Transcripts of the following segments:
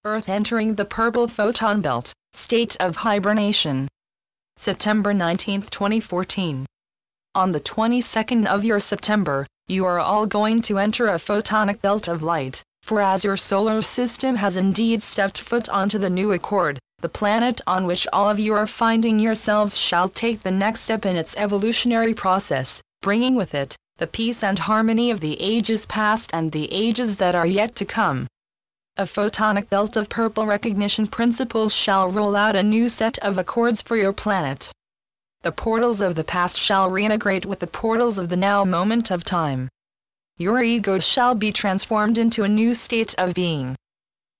Earth entering the purple photon belt, state of hibernation. September 19, 2014. On the 22nd of your September, you are all going to enter a photonic belt of light, for as your solar system has indeed stepped foot onto the new accord, the planet on which all of you are finding yourselves shall take the next step in its evolutionary process, bringing with it the peace and harmony of the ages past and the ages that are yet to come. A photonic belt of purple recognition principles shall roll out a new set of accords for your planet. The portals of the past shall reintegrate with the portals of the now moment of time. Your ego shall be transformed into a new state of being.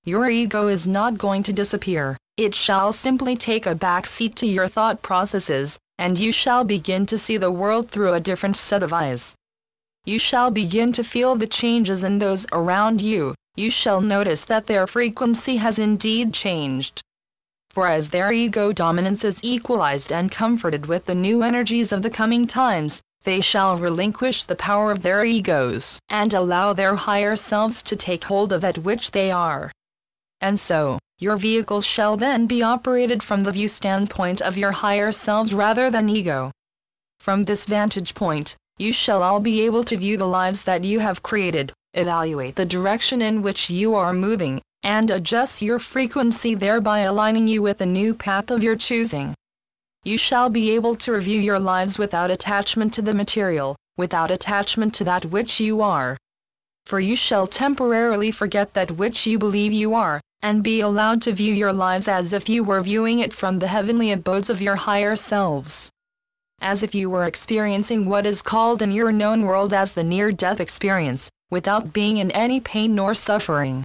Your ego is not going to disappear, it shall simply take a back seat to your thought processes, and you shall begin to see the world through a different set of eyes. You shall begin to feel the changes in those around you. You shall notice that their frequency has indeed changed. For as their ego dominance is equalized and comforted with the new energies of the coming times, they shall relinquish the power of their egos and allow their higher selves to take hold of that which they are. And so, your vehicles shall then be operated from the view standpoint of your higher selves rather than ego. From this vantage point, you shall all be able to view the lives that you have created, evaluate the direction in which you are moving, and adjust your frequency, thereby aligning you with the new path of your choosing. You shall be able to review your lives without attachment to the material, without attachment to that which you are. For you shall temporarily forget that which you believe you are, and be allowed to view your lives as if you were viewing it from the heavenly abodes of your higher selves. As if you were experiencing what is called in your known world as the near-death experience, without being in any pain nor suffering.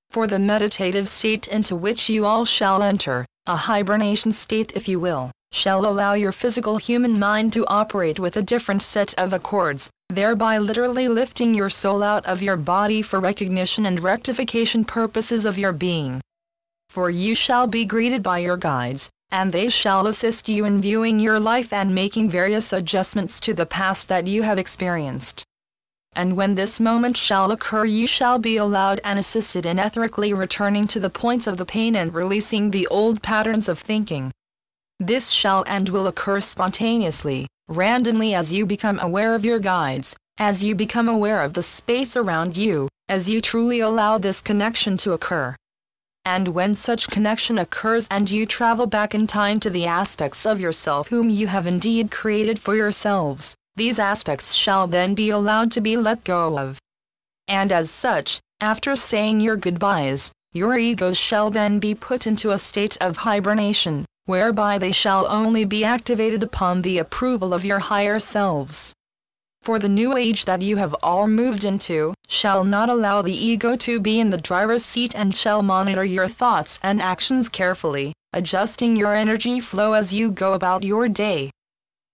For the meditative state into which you all shall enter, a hibernation state if you will, shall allow your physical human mind to operate with a different set of accords, thereby literally lifting your soul out of your body for recognition and rectification purposes of your being. For you shall be greeted by your guides, and they shall assist you in viewing your life and making various adjustments to the past that you have experienced. And when this moment shall occur, you shall be allowed and assisted in ethically returning to the points of the pain and releasing the old patterns of thinking. This shall and will occur spontaneously, randomly, as you become aware of your guides, as you become aware of the space around you, as you truly allow this connection to occur. And when such connection occurs and you travel back in time to the aspects of yourself whom you have indeed created for yourselves, these aspects shall then be allowed to be let go of. And as such, after saying your goodbyes, your egos shall then be put into a state of hibernation, whereby they shall only be activated upon the approval of your higher selves. For the new age that you have all moved into, shall not allow the ego to be in the driver's seat and shall monitor your thoughts and actions carefully, adjusting your energy flow as you go about your day.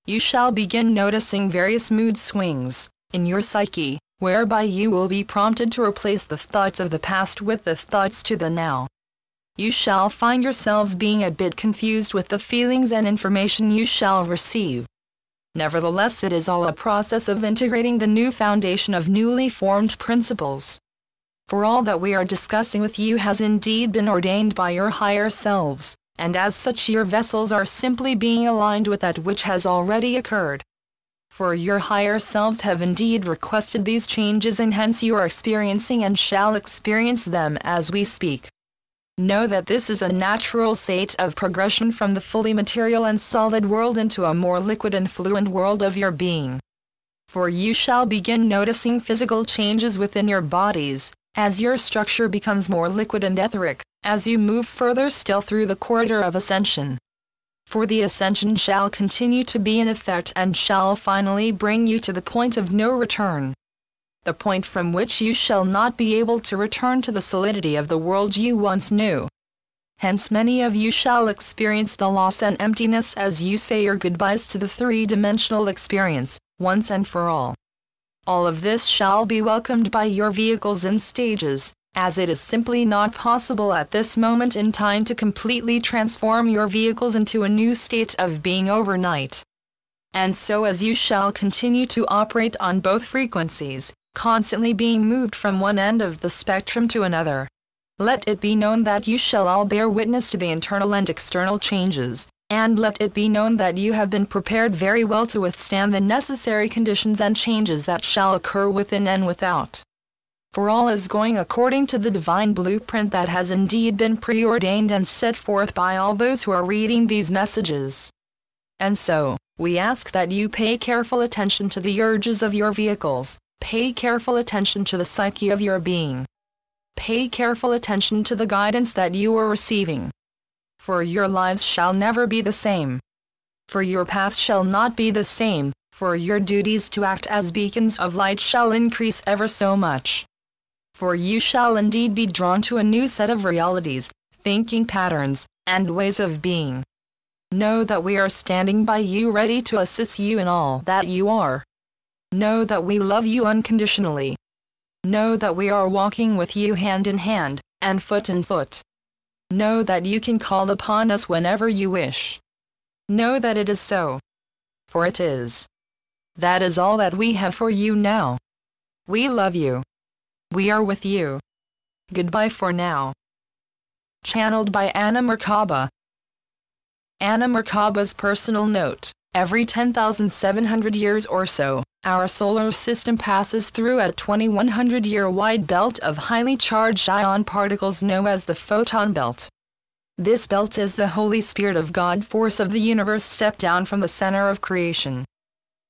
You shall begin noticing various mood swings in your psyche, whereby you will be prompted to replace the thoughts of the past with the thoughts to the now. You shall find yourselves being a bit confused with the feelings and information you shall receive. Nevertheless, it is all a process of integrating the new foundation of newly formed principles. For all that we are discussing with you has indeed been ordained by your higher selves, and as such your vessels are simply being aligned with that which has already occurred. For your higher selves have indeed requested these changes, and hence you are experiencing and shall experience them as we speak. Know that this is a natural state of progression from the fully material and solid world into a more liquid and fluent world of your being. For you shall begin noticing physical changes within your bodies, as your structure becomes more liquid and etheric, as you move further still through the corridor of ascension. For the ascension shall continue to be in effect and shall finally bring you to the point of no return. The point from which you shall not be able to return to the solidity of the world you once knew. Hence many of you shall experience the loss and emptiness as you say your goodbyes to the three-dimensional experience, once and for all. All of this shall be welcomed by your vehicles in stages, as it is simply not possible at this moment in time to completely transform your vehicles into a new state of being overnight. And so as you shall continue to operate on both frequencies, constantly being moved from one end of the spectrum to another. Let it be known that you shall all bear witness to the internal and external changes, and let it be known that you have been prepared very well to withstand the necessary conditions and changes that shall occur within and without. For all is going according to the divine blueprint that has indeed been preordained and set forth by all those who are reading these messages. And so, we ask that you pay careful attention to the urges of your vehicles, pay careful attention to the psyche of your being. Pay careful attention to the guidance that you are receiving. For your lives shall never be the same. For your path shall not be the same, for your duties to act as beacons of light shall increase ever so much. For you shall indeed be drawn to a new set of realities, thinking patterns, and ways of being. Know that we are standing by you ready to assist you in all that you are. Know that we love you unconditionally. Know that we are walking with you hand in hand, and foot in foot. Know that you can call upon us whenever you wish. Know that it is so. For it is. That is all that we have for you now. We love you. We are with you. Goodbye for now. Channeled by Anna Merkaba. Anna Merkaba's personal note: every 10,700 years or so, our solar system passes through a 2,100-year-wide belt of highly charged ion particles known as the Photon belt. This belt is the Holy Spirit of God force of the universe stepped down from the center of creation.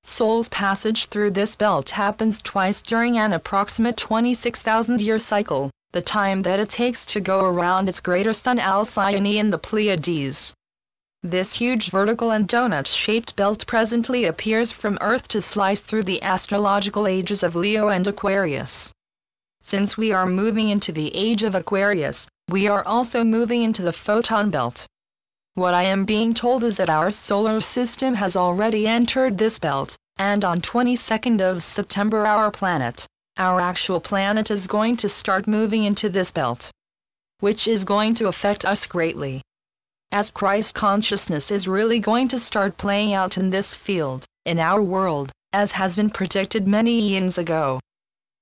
Soul's passage through this belt happens twice during an approximate 26,000-year cycle, the time that it takes to go around its greater sun Alcyone in the Pleiades. This huge vertical and donut-shaped belt presently appears from Earth to slice through the astrological ages of Leo and Aquarius. Since we are moving into the age of Aquarius, we are also moving into the photon belt. What I am being told is that our solar system has already entered this belt, and on 22nd of September our actual planet is going to start moving into this belt, which is going to affect us greatly. As Christ consciousness is really going to start playing out in this field, in our world, as has been predicted many eons ago.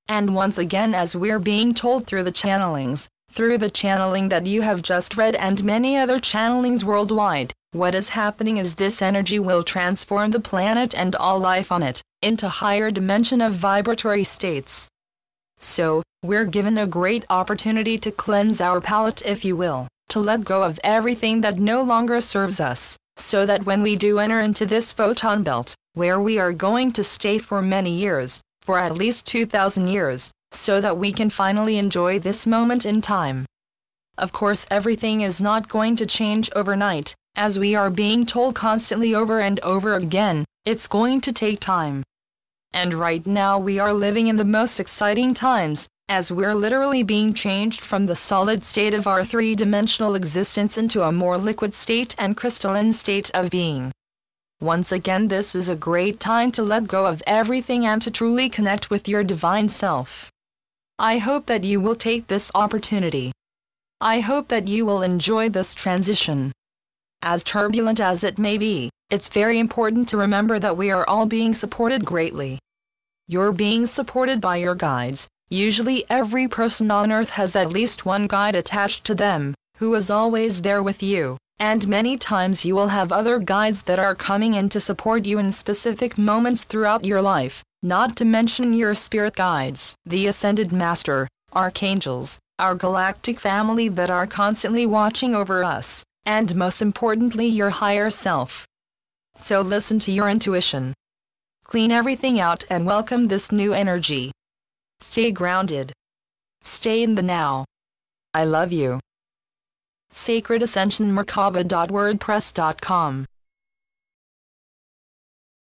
And once again, as we're being told through the channelings, through the channeling that you have just read and many other channelings worldwide, what is happening is this energy will transform the planet and all life on it, into higher dimension of vibratory states. So, we're given a great opportunity to cleanse our palate, if you will, to let go of everything that no longer serves us, so that when we do enter into this photon belt, where we are going to stay for many years, for at least 2,000 years, so that we can finally enjoy this moment in time. Of course, everything is not going to change overnight, as we are being told constantly over and over again, it's going to take time. And right now we are living in the most exciting times, as we're literally being changed from the solid state of our three-dimensional existence into a more liquid state and crystalline state of being. Once again, this is a great time to let go of everything and to truly connect with your divine self. I hope that you will take this opportunity. I hope that you will enjoy this transition. As turbulent as it may be, it's very important to remember that we are all being supported greatly. You're being supported by your guides. Usually every person on Earth has at least one guide attached to them, who is always there with you, and many times you will have other guides that are coming in to support you in specific moments throughout your life, not to mention your spirit guides, the Ascended Master, archangels, our galactic family that are constantly watching over us, and most importantly your higher self. So listen to your intuition. Clean everything out and welcome this new energy. Stay grounded. Stay in the now. I love you. sacredascensionmerkaba.wordpress.com